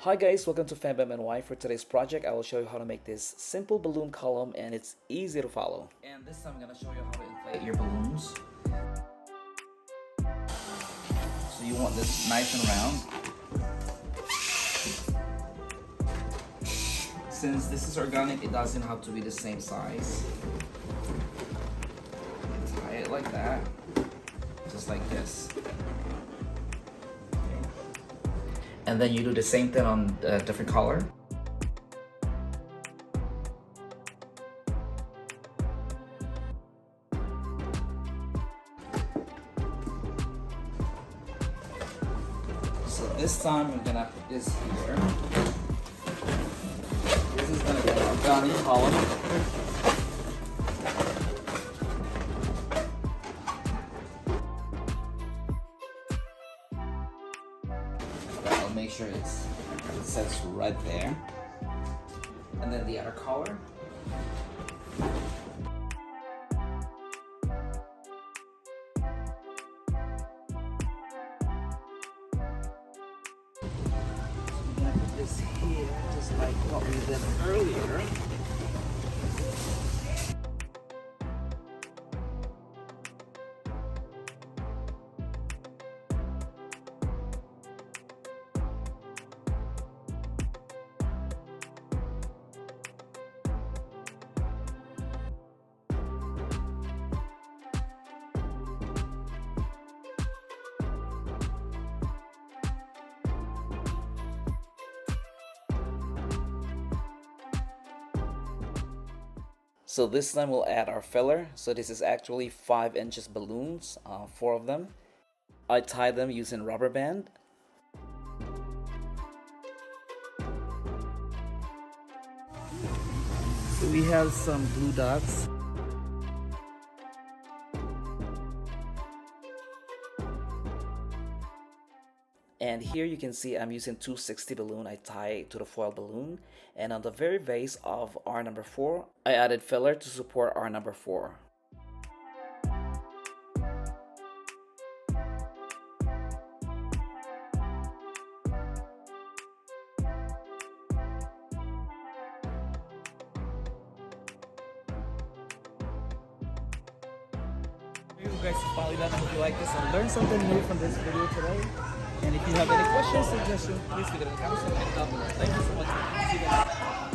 Hi guys, welcome to Fambam NY. For today's project, I will show you how to make this simple balloon column and it's easy to follow. And this time I'm going to show you how to inflate your balloons. So you want this nice and round. Since this is organic, it doesn't have to be the same size. Tie it like that, just like this. And then you do the same thing on a different color. So this time we're gonna put this here. This is gonna be an organic column. I'll make sure it sets right there. And then the other color. I'm gonna put this here, just like what we did earlier. So this time we'll add our filler. So this is actually 5 inches balloons, 4 of them. I tie them using rubber band. So we have some blue dots. And here you can see I'm using 260 balloon. I tie to the foil balloon. And on the very base of R number 4, I added filler to support R number 4. You guys finally done. I hope you like this and learned something new from this video today. And if you have any questions, suggestions, please leave it in the comments section down below. Thank you so much. See you guys.